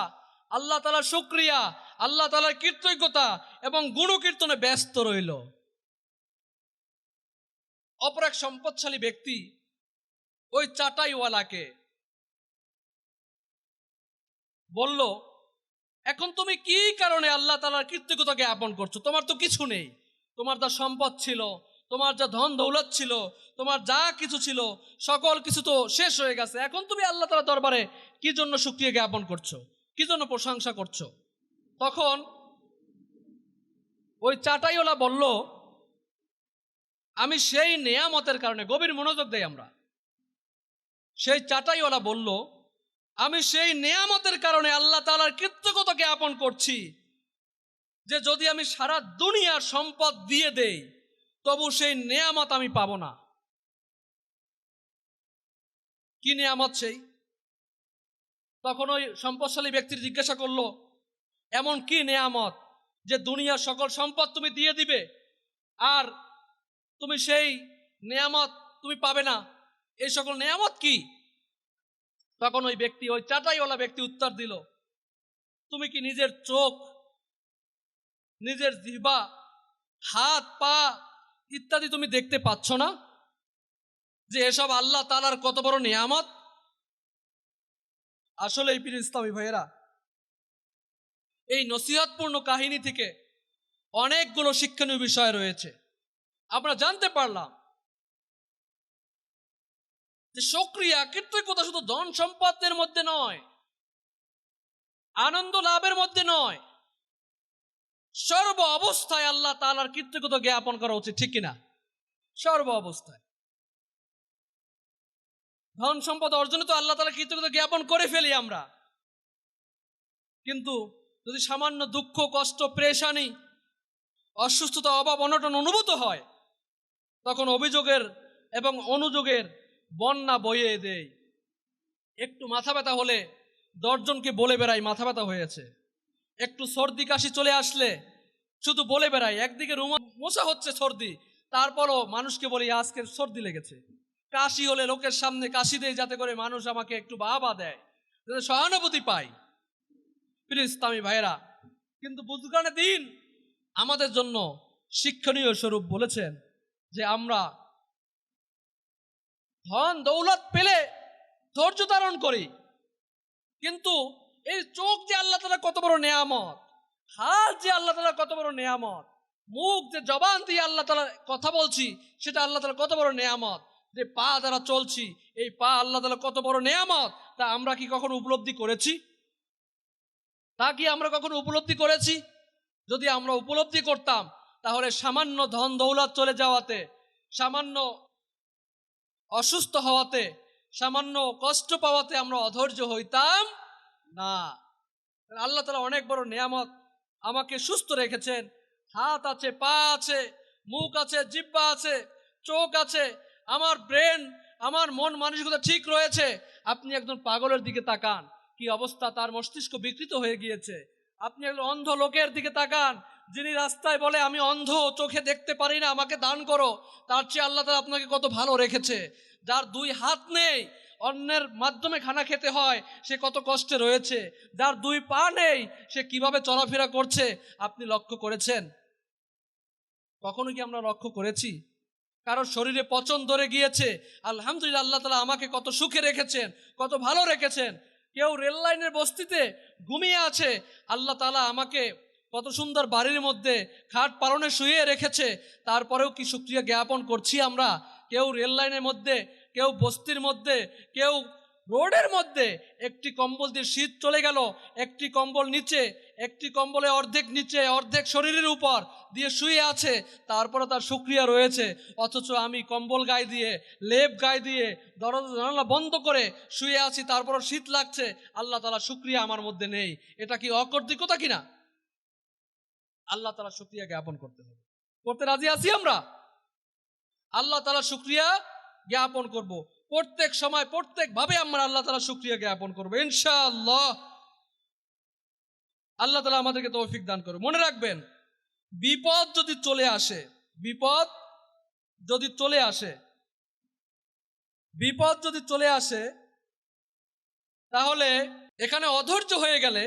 আল্লাহ তাআলার শুকরিয়া, আল্লাহ তাআলার কৃতজ্ঞতা এবং গুণকীর্তনে ব্যস্ত রইল। অপর এক সম্পদশালী ব্যক্তি ওই চাটাইওয়ালাকে বলল, এখন তুমি কি কারণে আল্লাহ তাআলার কৃতজ্ঞতা জ্ঞাপন করছো? তোমার তো কিছু নেই, তোমার যা সম্পদ ছিল, তোমার যা ধন দৌলত ছিল, তোমার যা কিছু ছিল সকল কিছু তো শেষ হয়ে গেছে। এখন তুমি আল্লাহ তাআলার দরবারে কি জন্য শুকরিয়া জ্ঞাপন করছো, কি জন্য প্রশংসা করছো? তখন ওই চাটাইওয়ালা বলল, আমি সেই নেয়ামতের কারণে, গভীর মনোযোগ দেই আমরা, সেই চাটাইওয়ালা বলল, আমি সেই নেয়ামতের কারণে আল্লাহ তাআলার কৃতজ্ঞতা জ্ঞাপন করছি যে যদি আমি সারা দুনিয়ার সম্পদ দিয়ে দেই তবু সেই নেয়ামত আমি পাবো না। কি নেয়ামত সেই? তখন ওই সম্পদশালী ব্যক্তির জিজ্ঞাসা করলো, এমন কি নেয়ামত যে দুনিয়ার সকল সম্পদ তুমি দিয়ে দিবে আর তুমি সেই নেয়ামত তুমি পাবে না? এই সকল নেয়ামত কি? তখন ওই ব্যক্তি, ওই চাটাইওয়ালা ব্যক্তি উত্তর দিল, তুমি কি নিজের চোখ, নিজের জিহ্বা, হাত পা ইত্যাদি তুমি দেখতে পাচ্ছ না যে এসব আল্লাহ তাআলার কত বড় নিয়ামত? আসলে এই প্রিয় ইসলামী ভাইয়েরা, এই নসিহতপূর্ণ কাহিনী থেকে অনেকগুলো শিক্ষণীয় বিষয় রয়েছে। আমরা জানতে পারলাম যে শুকরিয়া, কৃতজ্ঞতা শুধু ধন সম্পদের মধ্যে নয়, আনন্দ লাভের মধ্যে নয়, সর্ব অবস্থায় আল্লাহ তাআলার কৃতজ্ঞতা জ্ঞাপন করা উচিত, ঠিক কিনা? সর্ব অবস্থায়। ধন সম্পদ অর্জনে তো আল্লাহ তাআলা কৃতজ্ঞতা জ্ঞাপন করে ফেলি আমরা, কিন্তু যদি সামান্য দুঃখ, কষ্ট, পেরেশানি, অসুস্থতা, অভাব, অনটন অনুভূত হয়, তখন অভিযোগের এবং অনুযোগের বন্যা বইয়ে দেয়। একটু মাথা ব্যথা হলে 10 জনকে বলে বেড়াই মাথা ব্যথা হয়েছে। একটু সর্দি কাশি চলে আসলে শুধু বলে বেড়াই, একদিকে রুমাল মোছা হচ্ছে সর্দি, তারপরও মানুষকে বলি আজকে সর্দি লেগেছে। কাশি হলে লোকের সামনে কাশি দেয়, যাতে করে মানুষ আমাকে একটু বাহবা দেয়, যাতে সহানুভূতি পাই। প্রিয় ইসলামী ভাইয়েরা, কিন্তু বুজুর্গানে দিন আমাদের জন্য শিক্ষণীয় স্বরূপ বলেছেন যে আমরা ধন দৌলত পেলে ধৈর্য ধারণ করি, কিন্তু এই চোখ যে আল্লাহ তাআলা কত বড় নেয়ামত, হাত যে আল্লাহ তাআলা কত বড় নেয়ামত, মুখ যে জবান দিয়ে আল্লাহ তাআলা কথা বলছি সেটা আল্লাহ তাআলা কত বড় নেয়ামত, যে পা দ্বারা চলছি এই পা আল্লাহ তাআলা কত বড় নেয়ামত, তা আমরা কি কখনো উপলব্ধি করেছি? তা কি আমরা কখনো উপলব্ধি করেছি? যদি আমরা উপলব্ধি করতাম, তাহলে সামান্য ধন দৌলত চলে যাওয়াতে, সামান্য অসুস্থ হওয়াতে, সামান্য কষ্ট পাওয়াতে আমরা অধৈর্য হইতাম না। আল্লাহ তাআলা অনেক বড় নিয়ামত, আমাকে সুস্থ রেখেছেন। হাত আছে, পা আছে, মুখ আছে, জিহ্বা আছে, চোখ আছে, আমার ব্রেন, আমার মন মানসিকতা ঠিক রয়েছে। আপনি একজন পাগলের দিকে তাকান, কি অবস্থা, তার মস্তিষ্ক বিকৃত হয়ে গিয়েছে। আপনি একজন অন্ধ লোকের দিকে তাকান, যিনি রাস্তায় বলে আমি অন্ধ, চোখে দেখতে পারি না, আমাকে দান করো। তার চেয়ে আল্লাহ তাআলা আপনাকে কত ভালো রেখেছে। যার 2 হাত নেই, অন্যের মাধ্যমে খানা খেতে হয়, সে কত কষ্টে রয়েছে। যার 2 পা নেই, সে কিভাবে চলাফেরা করছে আপনি লক্ষ্য করেছেন? কখনো কি আমরা লক্ষ্য করেছি? কারোর শরীরে পচন ধরে গিয়েছে, আলহামদুলিল্লাহ আল্লাহ তাআলা আমাকে কত সুখে রেখেছেন, কত ভালো রেখেছেন। কেউ রেল লাইনের বস্তিতে ঘুমিয়ে আছে, আল্লাহ তাআলা আমাকে কত সুন্দর বাড়ির মধ্যে খাট পালনে শুয়ে রেখেছে, তারপরেও কি শুকরিয়া জ্ঞাপন করছি আমরা? কেউ রেল লাইনের মধ্যে, কেউ বস্তির মধ্যে, কেউ রোডের মধ্যে, একটি কম্বল দিয়ে শীত চলে গেল, একটি কম্বল নিচে, একটি কম্বলে অর্ধেক নিচে অর্ধেক শরীরের উপর দিয়ে শুয়ে আছে, তারপরে তার শুকরিয়া রয়েছে। অথচ আমি কম্বল গায়ে দিয়ে, লেপ গায়ে দিয়ে, দরজা জানালা বন্ধ করে শুয়ে আছি, তারপরও শীত লাগছে, আল্লাহ তাআলা শুকরিয়া আমার মধ্যে নেই। এটা কি অকর্তৃকতা কিনা? আল্লাহ তাআলা শুকরিয়া জ্ঞাপন করতে হবে, করতে রাজি আছি আমরা? আল্লাহ তাআলা শুকরিয়া জ্ঞাপন করব, প্রত্যেক সময় প্রত্যেক ভাবে আমরা আল্লাহ তাআলা শুকরিয়া জ্ঞাপন করব ইনশাআল্লাহ। আল্লাহ তাআলা আমাদেরকে তৌফিক দান করুন। মনে রাখবেন, বিপদ যদি চলে আসে, বিপদ যদি চলে আসে, বিপদ যদি চলে আসে, তাহলে এখানে অধৈর্য হয়ে গেলে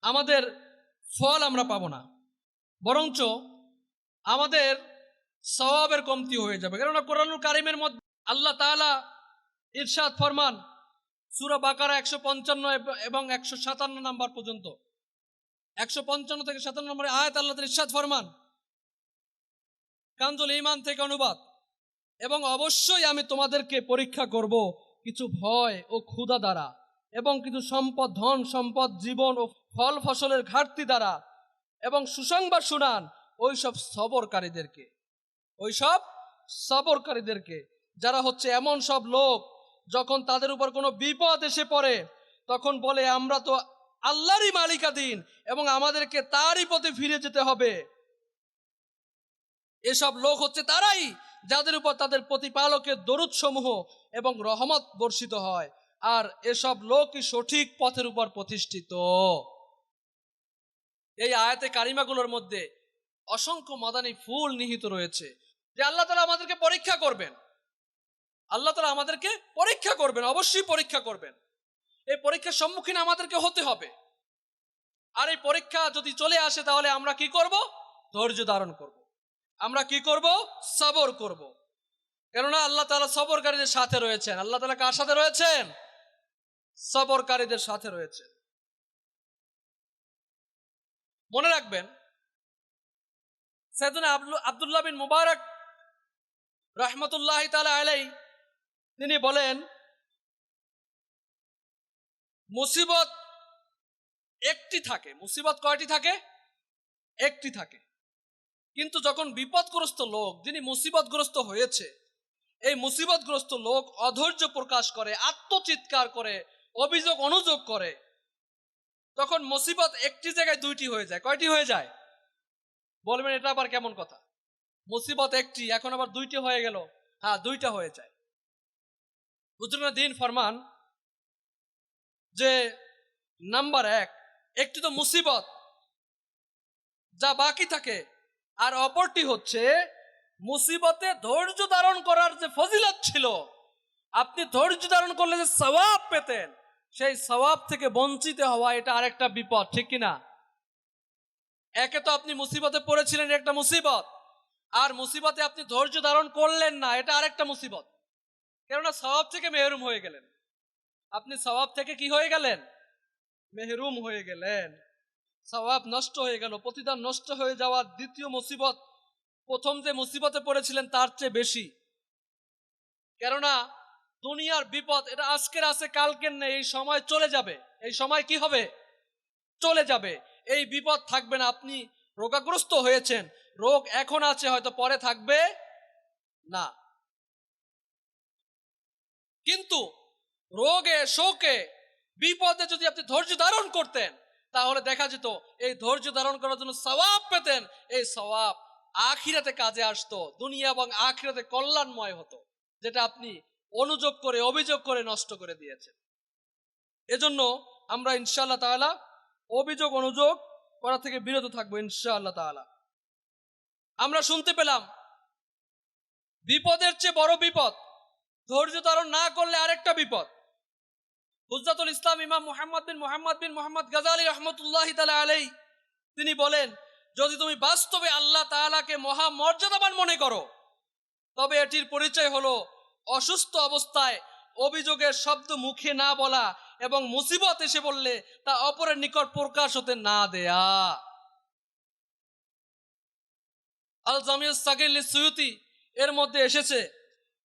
আমাদের ফল আমরা পাবো না, বরঞ্চ আমাদের সওয়াবের কমতি হয়ে যাবে। কেননা কোরআনুল কারীমের মধ্যে আল্লাহ তাআলা ইরশাদ ফরমান, সূরা বাকারা 155 এবং 157 নাম্বার পর্যন্ত, 155 থেকে 57 নম্বরের আয়াত আল্লাহ তাআলা ইরশাদ ফরমান, কানজুল ঈমান থেকে অনুবাদ, এবং অবশ্যই আমি তোমাদেরকে পরীক্ষা করব কিছু ভয় ও ক্ষুধা দ্বারা, এবং কিছু সম্পদ, ধন সম্পদ, জীবন ও ফল ফসলের ঘাটতি দ্বারা, এবং সুসংবাদ শুনান ওইসব সবরকারীদেরকে, ওইসব সবরকারীদেরকে, যারা হচ্ছে এমন সব লোক যখন তাদের উপর কোনো বিপদ এসে পড়ে তখন বলে আমরা তো আল্লাহরই মালিকাধীন এবং আমাদেরকে তারই পথে ফিরে যেতে হবে। এসব লোক হচ্ছে তারাই যাদের উপর তাদের প্রতিপালকের দরুদ সমূহ এবং রহমত বর্ষিত হয়, আর এসব লোকই সঠিক পথের উপর প্রতিষ্ঠিত। এই আয়াতে কারিমাগুলোর মধ্যে অসংখ্য মাদানী ফুল নিহিত রয়েছে, যে আল্লাহ তাআলা আমাদেরকে পরীক্ষা করবেন, আল্লাহ তাআলা আমাদেরকে পরীক্ষা করবেন, অবশ্যই পরীক্ষা করবেন। এই পরীক্ষার সম্মুখীন আমাদেরকে হতে হবে। আর এই পরীক্ষা যদি চলে আসে তাহলে আমরা কি করব? ধৈর্য ধারণ করব। আমরা কি করব? সবর করব। কেননা আল্লাহ তাআলা সবরকারীদের সাথে রয়েছেন। আল্লাহ তাআলা কার সাথে রয়েছেন? সবরকারীদের সাথে রয়েছেন। মনে রাখবেন, সাইয়েদনা আব্দুল্লাহ বিন মুবারক রাহমাতুল্লাহি তাআলা আলাইহি তিনি বলেন, মুসিবত একটি থাকে। মুসিবত কয়টি থাকে? একটি থাকে। কিন্তু যখন বিপদগ্রস্ত লোক, যিনি মুসিবতগ্রস্ত হয়েছে, এই মুসিবতগ্রস্ত লোক অধৈর্য প্রকাশ করে, আত্মচিৎকার করে, অভিযোগ অনুযোগ করে, তখন মুসিবত একটি জায়গায় দুইটি হয়ে যায়। কয়টি হয়ে যায়? বলবেন এটা আবার কেমন কথা? মুসিবত একটি, এখন আবার দুইটি হয়ে গেল। হ্যাঁ, দুইটা হয়ে যায়। হুজুরুল দ্বীন ফরমান যে নাম্বার এক, একটি তো মুসিবত যা বাকি থাকে, আর অপরটি হচ্ছে মুসিবতে ধৈর্য ধারণ করার যে ফজিলত ছিল, আপনি ধৈর্য ধারণ করলে যে সওয়াব পেতেন, সেই সওয়াব থেকে বঞ্চিত হওয়া, এটা আরেকটা বিপদ, ঠিক কিনা? একে তো আপনি মুসিবতে পড়েছিলেন, একটা মুসিবত, আর মুসিবতে আপনি ধৈর্য ধারণ করলেন না, এটা আরেকটা মুসিবত। কেননা সওয়াব থেকে মেহরুম হয়ে গেলেন। আপনি সওয়াব থেকে কি হয়ে গেলেন? মেহরুম হয়ে গেলেন। সওয়াব নষ্ট হয়ে গেল, প্রতিদান নষ্ট হয়ে যাওয়ার দ্বিতীয় মুসিবত প্রথম যে মুসিবতে পড়েছিলেন তার চেয়ে বেশি। কেননা দুনিয়ার বিপদ এটা আজকের আছে, কালকের নেই, এই সময় চলে যাবে। এই সময় কি হবে? চলে যাবে। এই বিপদ থাকবে না। আপনি রোগাগ্রস্ত হয়েছেন, রোগ এখন আছে, হয়তো পরে থাকবে না। কিন্তু রোগে, শোকে, বিপদে যদি আপনি ধৈর্য ধারণ করতেন, তাহলে দেখা যেত এই ধৈর্য ধারণ করার জন্য সওয়াব পেতেন। এই সওয়াব আখিরাতে কাজে আসতো, দুনিয়া এবং আখিরাতে কল্যাণময় হতো, যেটা আপনি অনুযোগ করে, অভিযোগ করে নষ্ট করে দিয়েছেন। এজন্য আমরা ইনশাআল্লাহ তাআলা অভিযোগ অনুযোগ করা থেকে বিরত থাকবো ইনশাআল্লাহ তাআলা। আমরা শুনতে পেলাম বিপদের চেয়ে বড় বিপদ ধৈর্য ধারণ না করলে আরেকটা বিপদ। হুজ্জাতুল ইসলাম ইমাম মুহাম্মদ গাজালি রহমতুল্লাহি তাআলা আলাইহি তিনি বলেন, যদি তুমি বাস্তবে আল্লাহ তাআলাকে মহা মর্যাদাবান মনে করো, তবে এটির পরিচয় হলো অসুস্থ অবস্থায় অভিযোগের শব্দ মুখে না বলা এবং মুসিবত এসে বললে তা অপরের নিকট প্রকাশ হতে না দেয়া। আল জামিউস সাগীর লিসসুয়ুতি এর মধ্যে এসেছে,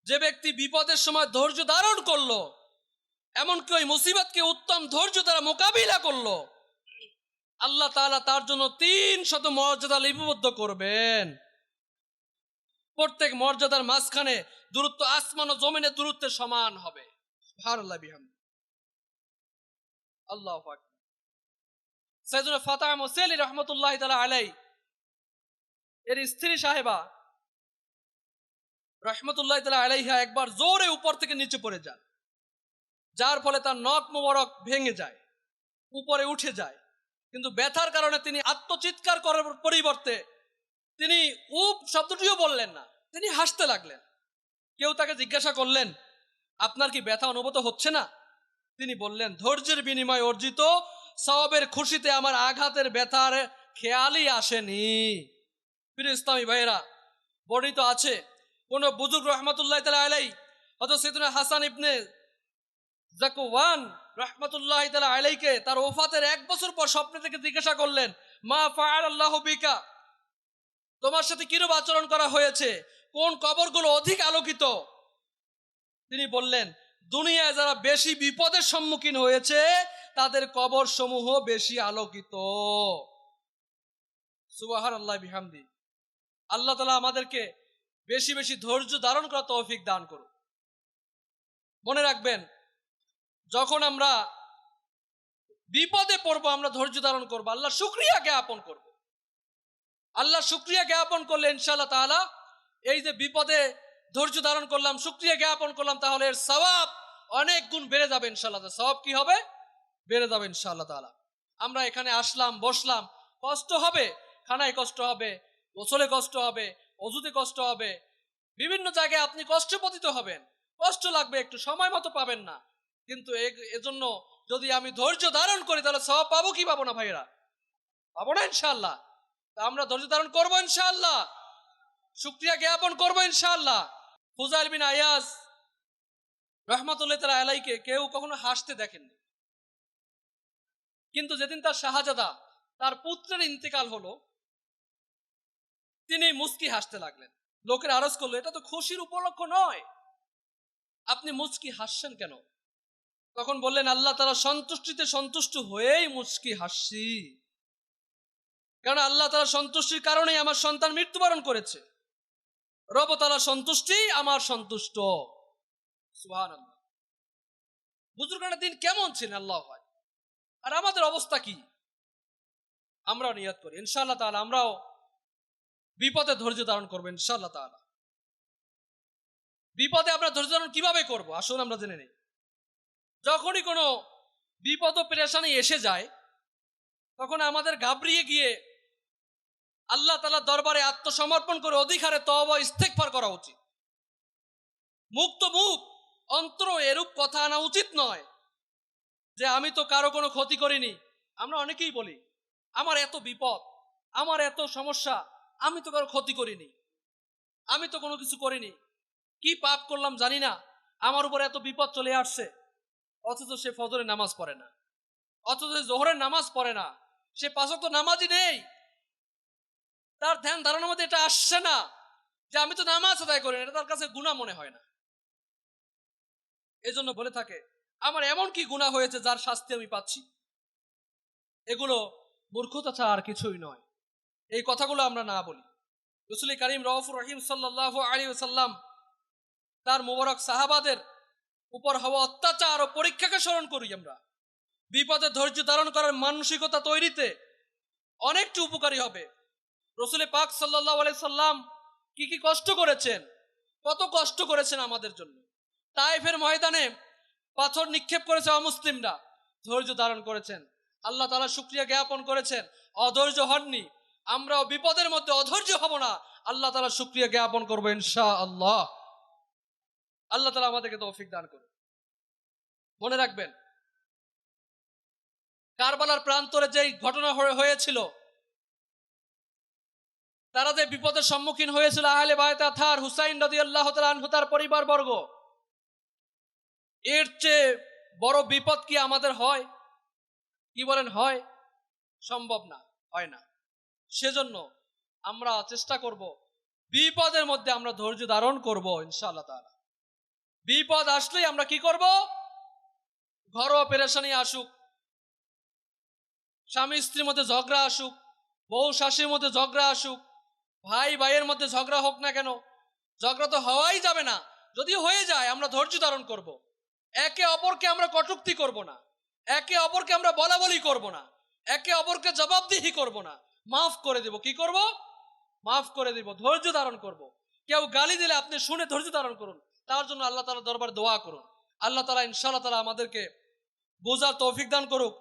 যে ব্যক্তি বিপদের সময় ধৈর্য ধারণ করলো, এমনকি ওই মুসিবতকে উত্তম ধৈর্য দ্বারা মোকাবিলা করলো, আল্লাহ তাআলা তার জন্য 300 মর্যাদা লিপিবদ্ধ করবেন। প্রত্যেক মর্যাদার মাঝখানে দূরত্ব আসমান ও জমিনের দূরত্বের সমান হবে। সুবহানাল্লাহ বিহামদি, আল্লাহু আকবার। সাইয়েদুনা ফাতিমা মুসাইলি রাহমাতুল্লাহি তাআলা আলাইহি এর স্ত্রী সাহেবা রাহমাতুল্লাহি তাআলা আলাইহা একবার জোরে উপর থেকে নিচে পড়ে যান, যার ফলে তার নখ মোবারক ভেঙে যায়, উপরে উঠে যায়। কিন্তু ব্যথার কারণে তিনি আত্মচিৎকার করার পরিবর্তে তিনি উপ শব্দটিও বললেন না, তিনি হাসতে লাগলেন। কেউ তাকে জিজ্ঞাসা করলেন, আপনার কি ব্যথা অনুভূত হচ্ছে না? তিনি বললেন, ধৈর্যের বিনিময়ে অর্জিত সওয়াবের খুশিতে আমার আঘাতের ব্যথার খেয়ালই আসেনি। প্রিয় ইসলামী ভাইয়েরা, বর্ণিত আছে কোন বুজুর্গ রহমতুল্লাহ তাআলা আলাইহি হযরত সাইয়েদুনা হাসান ইবনে যাকওয়ান রাহমাতুল্লাহি তাআলা আলাইহিকে তার ওফাতের 1 বছর পর স্বপ্নে থেকে জিজ্ঞাসা করলেন, মা ফাআলাল্লাহু বিকা, তোমার সাথে কিরূপ আচরণ করা হয়েছে, কোন কবরগুলো অধিক আলোকিত? তিনি বললেন, দুনিয়ায় যারা বেশি বিপদের সম্মুখীন হয়েছে তাদের কবর সমূহ বেশি আলোকিত। সুবহানাল্লাহ বিহামদি। আল্লাহ তাআলা আমাদেরকে বেশি বেশি ধৈর্য ধারণ করার তৌফিক দান করুন। মনে রাখবেন, যখন আমরা বিপদে পড়বো আমরা ধৈর্য ধারণ করবো, আল্লাহ শুকরিয়া জ্ঞাপন করব। আল্লাহ শুকরিয়া জ্ঞাপন করলে ইনশাআল্লাহ তাআলা এই যে বিপদে ধৈর্য ধারণ করলাম, শুকরিয়া জ্ঞাপন করলাম, তাহলে এর সওয়াব অনেক গুণ বেড়ে যাবে ইনশাআল্লাহ। সওয়াব কি হবে? বেড়ে যাবে ইনশাআল্লাহ তাআলা। আমরা এখানে আসলাম, বসলাম, কষ্ট হবে, খানায় কষ্ট হবে, গোসলে কষ্ট হবে, ওযুতে কষ্ট হবে, বিভিন্ন জায়গায় আপনি কষ্ট পতিত হবেন, কষ্ট লাগবে, একটু সময় মতো পাবেন না। কিন্তু এজন্য যদি আমি ধৈর্য ধারণ করি তাহলে সওয়াব পাবো কি পাবো না ভাইরা? পাবো না ইনশাআল্লাহ। তা আমরা ধৈর্য ধারণ করবো ইনশাআল্লাহ, শুকরিয়া জ্ঞাপন করবো ইনশাআল্লাহ। ফুজাইল বিন আয়াজ রাহমাতুল্লাহি তাআলা আলাইহিকে কেউ কখনো হাসতে দেখেননি, কিন্তু যেদিন তার শাহজাদা, তার পুত্রের ইন্তেকাল হলো, তিনি মুস্কি হাসতে লাগলেন। লোকের আরজ করলো, এটা তো খুশির উপলক্ষ নয়, আপনি মুচকি হাসছেন কেন? তখন বললেন, আল্লাহ তাআলা সন্তুষ্টিতে সন্তুষ্ট হয়েই মুচকি হাসছি, কারণ আল্লাহ তাআলা সন্তুষ্টির কারণেই আমার সন্তান মৃত্যুবরণ করেছে। রব তাআলা সন্তুষ্টি আমার সন্তুষ্ট। সুবহানাল্লাহ। বুজুর্গানের দিন কেমন ছিলেন আল্লাহ হয়, আর আমাদের অবস্থা কি? আমরাও নিয়ত করি ইনশাআল্লাহ তাআলা আমরাও বিপদে ধৈর্য ধারণ করবো ইনশাআল্লাহ তাআলা। বিপদে আমরা ধৈর্য ধারণ কিভাবে করব, আসুন আমরা জেনে নেই। যখনই কোনো বিপদ ও পেরেশানি এসে যায়, তখন আমাদের ঘাবড়িয়ে গিয়ে আল্লাহ তাআলার দরবারে আত্মসমর্পণ করে অধিকারে তওবা ইস্তেগফার করা উচিত। মুক্ত মুখ অন্তর এরূপ কথা আনা উচিত নয় যে আমি তো কারো কোনো ক্ষতি করিনি। আমরা অনেকেই বলি, আমার এত বিপদ, আমার এত সমস্যা, আমি তো কারো ক্ষতি করিনি, আমি তো কোনো কিছু করিনি, কি পাপ করলাম জানি না, আমার উপর এত বিপদ চলে আসছে। অথচ সে ফজরের নামাজ পড়ে না, অথচ সে জোহরের নামাজ পড়ে না, সে পাঁচ ওয়াক্ত নামাজই নেই। তার ধ্যান ধারণার মধ্যে এটা আসছে না যে আমি তো নামাজ আদায় করি না, এটা তার কাছে গুনাহ মনে হয় না। এই জন্য বলে থাকে, আমার এমন কি গুনাহ হয়েছে যার শাস্তি আমি পাচ্ছি? এগুলো মূর্খতা ছাড়া আর কিছুই নয়। এই কথাগুলো আমরা না বলি। রাসূল কারীম রউফুর রহিম সাল্লাল্লাহু আলাইহি ওয়াসাল্লাম তার মুবারক সাহাবাদের উপর হওয়া অত্যাচার ও পরীক্ষাকে স্মরণ করি আমরা। বিপদে ধৈর্য ধারণ করার মানসিকতা তৈরিতে অনেকটা উপকারী হবে। রাসূল পাক সাল্লাল্লাহু আলাইহি সাল্লাম কি কি কষ্ট করেছেন, কত কষ্ট করেছেন আমাদের জন্য। তায়েফের ময়দানে পাথর নিক্ষেপ করেছে অমুসলিমরা, ধৈর্য ধারণ করেছেন, আল্লাহ তাআলা শুকরিয়া জ্ঞাপন করেছেন, অধৈর্য হননি। আমরাও বিপদের মধ্যে অধৈর্য হব না, আল্লাহ তাআলা শুকরিয়া জ্ঞাপন করবো ইনশাআল্লাহ। আল্লাহ তাআলা আমাদেরকে তৌফিক দান করুন। মনে রাখবেন, কারবালার প্রান্তরে যেই ঘটনা হয়েছিল, তারা যে বিপদের সম্মুখীন হয়েছিল, আহলে বায়ত আথার হুসাইন রাদিয়াল্লাহু তাআলা আনহু তার পরিবারবর্গ, এর চেয়ে বড় বিপদ কি আমাদের হয়? কি বলেন, হয়? সম্ভব না, হয় না। সেজন্য আমরা চেষ্টা করব বিপদের মধ্যে আমরা ধৈর্য ধারণ করব ইনশাআল্লাহ তাআলা। বিপদ আসলেই আমরা কি করব? ঘরোয়া পেরেশানি আসুক, স্বামী স্ত্রীর মধ্যে ঝগড়া আসুক, বউ শাশুড়ির মধ্যে ঝগড়া আসুক, ভাই ভাইয়ের মধ্যে ঝগড়া হোক না কেন, ঝগড়া তো হওয়াই যাবে না। যদি হয়ে যায় আমরা ধৈর্য ধারণ করব। একে অপরকে আমরা কটূক্তি করব না, একে অপরকে আমরা বলাবলি করব না, একে অপরকে জবাবদিহি করব না, মাফ করে দেব। কি করব? মাফ করে দিব, ধৈর্য ধারণ করব। কেউ গালি দিলে আপনি শুনে ধৈর্য ধারণ করুন, তার জন্য আল্লাহ তাআলার দরবারে দোয়া করুন। আল্লাহ তাআলা ইনশাআল্লাহ তাআলা আমাদেরকে বোঝার তৌফিক দান করুক,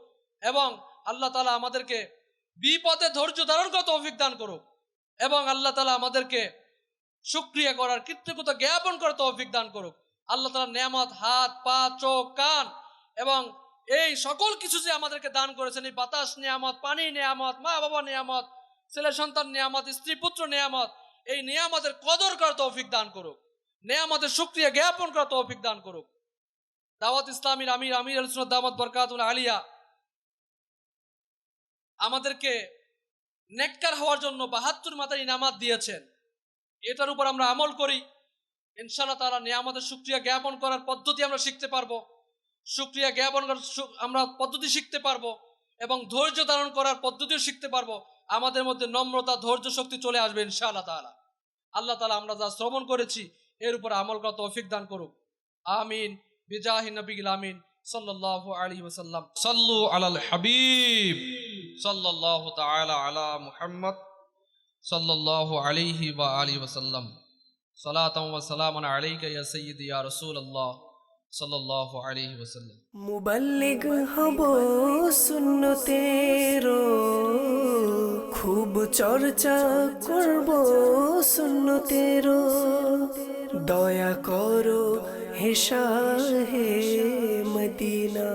এবং আল্লাহ তাআলা আমাদেরকে বিপদে ধৈর্য ধারণ করার তৌফিক দান করুক, এবং আল্লাহ তাআলা আমাদেরকে শুকরিয়া করার, কৃতজ্ঞতা জ্ঞাপন করার তৌফিক দান করুক। আল্লাহ তাআলার নেয়ামত, হাত পা চোখ কান এবং এই সকল কিছু যে আমাদেরকে দান করেছেন, এই বাতাস নিয়ামত, পানি নিয়ামত, মা বাবা নিয়ামত, ছেলে সন্তান নিয়ামত, স্ত্রী পুত্র নিয়ামত, এই নিয়ামতের কদর করার তৌফিক দান করুক, নিয়ামতের শুকরিয়া জ্ঞাপন করার তৌফিক দান করুক। দাওয়াত ইসলামীর আমির আহলে সুন্নাত দামাত বরকাতুল আলিয়া আমাদেরকে নেককার হওয়ার জন্য ৭২ মাথায় ইনামাত দিয়েছেন। এটার উপর আমরা আমল করি, ইনশাআল্লাহ তাআলা নিয়ামতের শুকরিয়া জ্ঞাপন করার পদ্ধতি আমরা শিখতে পারবো, শুকরিয়া জ্ঞাপন করার আমরা পদ্ধতি শিখতে পারবো, এবং ধৈর্য ধারণ করার পদ্ধতিও শিখতে পারবো। আমাদের মধ্যে নম্রতা, ধৈর্য শক্তি চলে আসবে ইনশাআল্লাহ তাআলা। আল্লাহ তাআলা আমরা যা শ্রবণ করেছি এর উপর আমল করার তৌফিক দান করুক। আমিন বিজাহি নবিয়িল আমিন সাল্লাল্লাহু আলাইহি ওয়াসাল্লাম। সাল্লু আলাল হাবিব সাল্লাল্লাহু তাআলা আলা মুহাম্মদ সাল্লাল্লাহু আলাইহি ওয়া আলিহি ওয়াসাল্লাম। সালাতাম ওয়া সালামান আলাইকা ইয়া সাইয়্যিদি ইয়া রাসূলুল্লাহ সাল্লাল্লাহু আলাইহি ওয়াসাল্লাম। মুবাল্লিগ হব সুন্নতের, খুব চর্চা করব সুন্নতের। দয়া করো হে শাহে মদিনা।